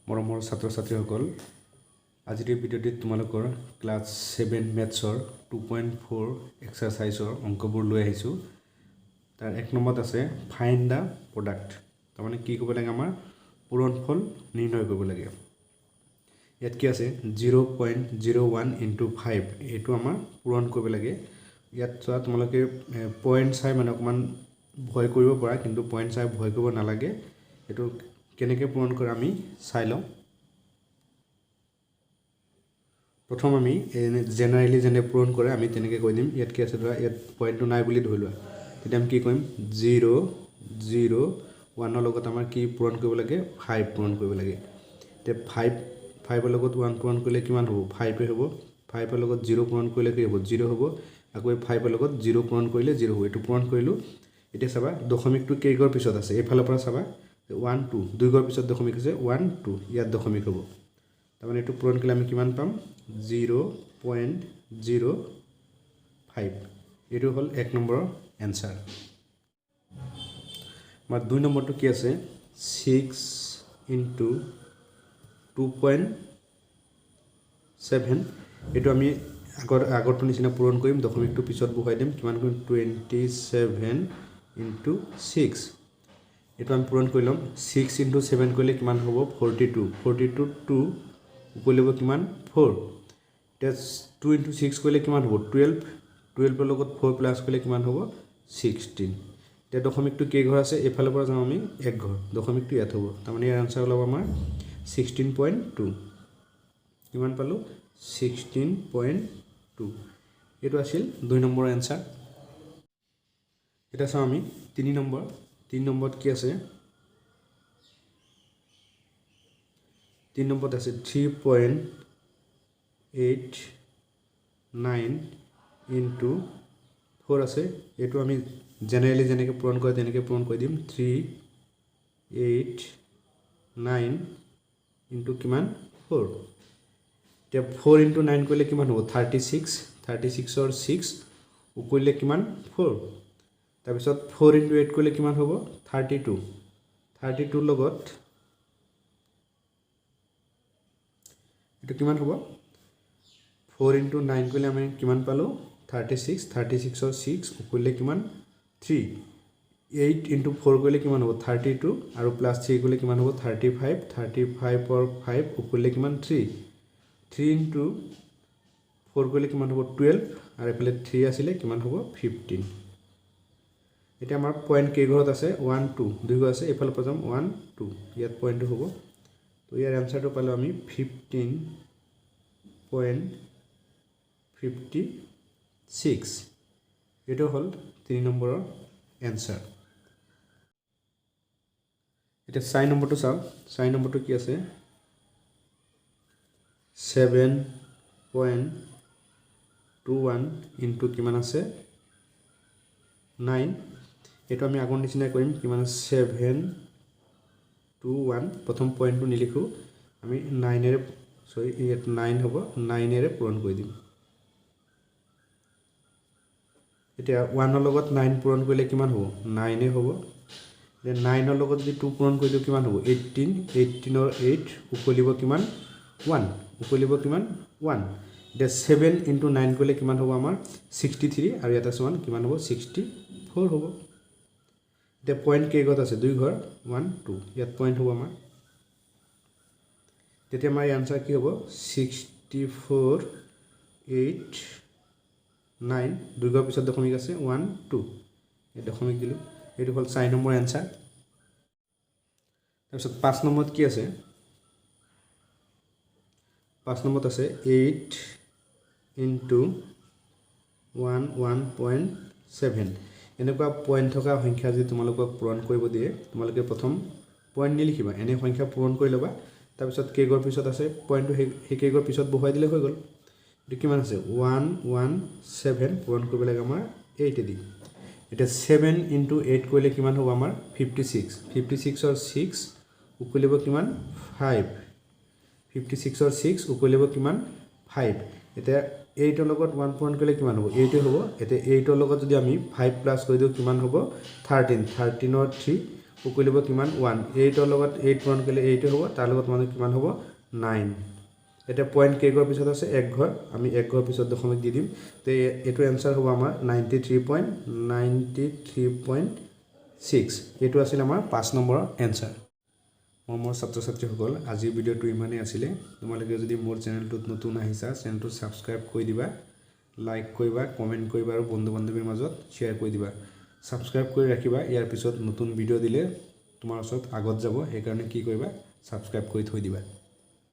মৰমৰ ছাত্ৰ ছাত্ৰীসকল আজিৰ ভিডিঅ'টিত তোমালোকৰ ক্লাছ 7 মেথছৰ 2.4 এক্সাৰসাইজৰ অংকবোৰ লৈ আহিছোঁ। তাৰ এক নম্বৰত আছে ফাইণ্ড দ্য প্ৰডাক্ট। তাৰমানে কি কৰিব লাগে, আমাৰ পূৰণফল নিৰ্ণয় কৰিব লাগে। ইয়াত কি আছে 0.01 × 5 এইটো আমাৰ পূৰণ কৰিব লাগে। ইয়াত চোৱা তোমালোকে পইণ্ট চাই মানে অকণমান ভয় কৰিব পৰা, কিন্তু পইণ্ট চাই ভয় কৰিব নালাগে। এইটো কেনেকৈ পূৰণ কৰে আমি চাই লওঁ। প্ৰথম আমি জেনেৰেলি যেনে পূৰণ কৰে আমি তেনেকৈ কৈ দিম। ইয়াত কি আছে ধৰা, ইয়াত পইণ্টটো নাই বুলি ধৰি লোৱা, তেতিয়া আমি কি কৰিম 0.01 লগত আমাৰ কি পূৰণ কৰিব লাগে 5 পূৰণ কৰিব লাগে। এতিয়া 5ৰ লগত 1 পূৰণ কৰিলে কিমান হ'ব 5 হ'ব। 5ৰ লগত 0 পূৰণ কৰিলে কি হ'ব 0 হ'ব। আকৌ 5ৰ লগত 0 পূৰণ কৰিলে 0 হ'ব। এইটো পূৰণ কৰিলোঁ। এতিয়া চাবা দশমিকটো কেইঘৰ পিছত আছে, এইফালৰ পৰা চাবা 1 2 2 ঘৰ পিছত দশমিক আছে 1 2, ইয়াত দশমিক হ'ব। তাৰমানে এইটো পূৰণ কৰিলে আমি কিমান পাম 0.05। এইটো হ'ল 1 নম্বৰৰ এনচাৰ। আমাৰ 2 নম্বৰটো কি আছে 6 × 2.7। এইটো আমি আগৰটো নিচিনা পূৰণ কৰিম, দশমিকটো পিছত বহুৱাই দিম। কিমান কৰিম 27 × 6। এইটো আমি পূৰণ কৰি ল'ম। 6 × 7 কৰিলে কিমান হ'ব 42। 42 2 উকলিব কিমান 4। এতিয়া 2 × 6 কৰিলে কিমান হ'ব 12। 12ৰ লগত 4 প্লাছ কৰিলে কিমান হ'ব 16। এতিয়া দশমিকটো কেইঘৰ আছে, এইফালৰ পৰা যাওঁ আমি 1 ঘৰ, দশমিকটো ইয়াত হ'ব। তাৰমানে ইয়াৰ আনচাৰ ওলাব আমাৰ 16.2। কিমান পালোঁ 16.2। এইটো আছিল 2 নম্বৰৰ এনচাৰ। এতিয়া চাওঁ আমি 3 নম্বৰ। 3 নম্বৰত কি আছে 3 নম্বৰত আছে 3.89 × 4 আছে। এইটো আমি জেনেৰেলি যেনেকৈ পূৰণ কৰে তেনেকৈ পূৰণ কৰি দিম। 389 × কিমান 4। এতিয়া 4 × 9 কৰিলে কিমান হ'ব 36। 36ৰ 6 উকলিলে কিমান 4। তাৰপিছত 4 × 8 কৰিলে কিমান হ'ব 32। 32ৰ লগত এইটো কিমান হ'ব 4 × 9 কৰিলে আমি কিমান পালোঁ 36। 36ৰ 6 উকলিলে কিমান 3। 8 × 4 কৰিলে কিমান হ'ব 32 আৰু প্লাছ 3 কৰিলে কিমান হ'ব 35। 35ৰ 5 উকলিলে কিমান 3। 3 × 4 কৰিলে কিমান হ'ব 12 আৰু এইফালে 3 আছিলে কিমান হ'ব 15। এতিয়া আমাৰ পইণ্ট কেইঘৰত আছে 1 2 2 ঘৰ আছে। এইফালৰ পৰা যাম 1 2, ইয়াত পইণ্টটো হ'ব। তো ইয়াৰ এনচাৰটো পালোঁ আমি 15.56। এইটো হ'ল 3 নম্বৰৰ এনচাৰ। এতিয়া 4 নম্বৰটো চাওঁ। 4 নম্বৰটো কি আছে 7.21 × কিমান আছে 9। এইটো আমি আগৰ নিচিনাই কৰিম। কিমান 721, প্ৰথম পইণ্টটো নিলিখোঁ আমি 9ৰে ইয়াত 9 হ'ব, 9ৰে পূৰণ কৰি দিম। এতিয়া 1ৰ লগত 9 পূৰণ কৰিলে কিমান হ'ব 9 হ'ব। এতিয়া 9ৰ লগত যদি 2 পূৰণ কৰি দিওঁ কিমান হ'ব 18। 18ৰ 8 উকলিব কিমান 1, উকলিব কিমান 1। এতিয়া 7 × 9 কৰিলে কিমান হ'ব আমাৰ 63 আৰু ইয়াত আছে 1 কিমান হ'ব 64 হ'ব। এতিয়া পইণ্ট কেইঘৰত আছে 2 ঘৰ 1 2, ইয়াত পইণ্ট হ'ব আমাৰ। তেতিয়া আমাৰ এনচাৰ কি হ'ব 64.89। 2 ঘৰ পিছত দশমিক আছে 1 2, এই দশমিক দিলোঁ। এইটো হ'ল 4 নম্বৰ এনচাৰ। তাৰপিছত 5 নম্বৰত কি আছে 5 নম্বৰত আছে 8 × 11.7। এনেকুৱা পইণ্ট থকা সংখ্যা যদি তোমালোকক পূৰণ কৰিব দিয়ে, তোমালোকে প্ৰথম পইণ্ট নিলিখিবা, এনে সংখ্যা পূৰণ কৰি ল'বা। তাৰপিছত কেইঘৰ পিছত আছে পইণ্টটো সেই কেইঘৰ পিছত বহুৱাই দিলে হৈ গ'ল। এইটো কিমান আছে 117 পূৰণ কৰিব লাগে আমাৰ 8 দি। এতিয়া 7 × 8 কৰিলে কিমান হ'ব আমাৰ 56। 56ৰ 6 উকলিব কিমান 5। 56ৰ 6 উকলিব কিমান 5। এতিয়া 8ৰ লগত 1 পূৰণ কৰিলে কিমান হ'ব 8 হ'ব। এতিয়া 8ৰ লগত যদি আমি 5 প্লাছ কৰি দিওঁ কিমান হ'ব 13। 13ৰ 3 কৰি ল'ব কিমান 1 8ৰ লগত 8 পূৰণ কৰিলে 8 হ'ব তাৰ লগত মানে কিমান হ'ব 9 এটা পয়েন্ট কেই ঘৰ পিছত আছে এক ঘৰ আমি এক ঘৰ পিছত দশমিক দি দিম তে এটো आंसर হ'ব আমাৰ 93.6 এটো আছিল আমাৰ 5 নম্বৰৰ आंसर মোৰ ছাত্ৰ ছাত্ৰীসকল আজিৰ ভিডিওটো ইমানেই আছিলে তোমালোকে যদি মোৰ চেনেলটোত নতুন আহিছা চেনেলটো সাবস্ক্ৰাইব কৰি দিবা লাইক কৰিবা কমেন্ট কৰিবা আৰু বন্ধু বান্ধৱীৰ মাজত শেয়াৰ কৰি দিবা সাবস্ক্ৰাইব কৰি ৰাখিবা ইয়াৰ পিছত নতুন ভিডিও দিলে তোমাৰ ওচৰত আগত যাব সেই কাৰণে কি কৰিবা সাবস্ক্ৰাইব কৰি থৈ দিবা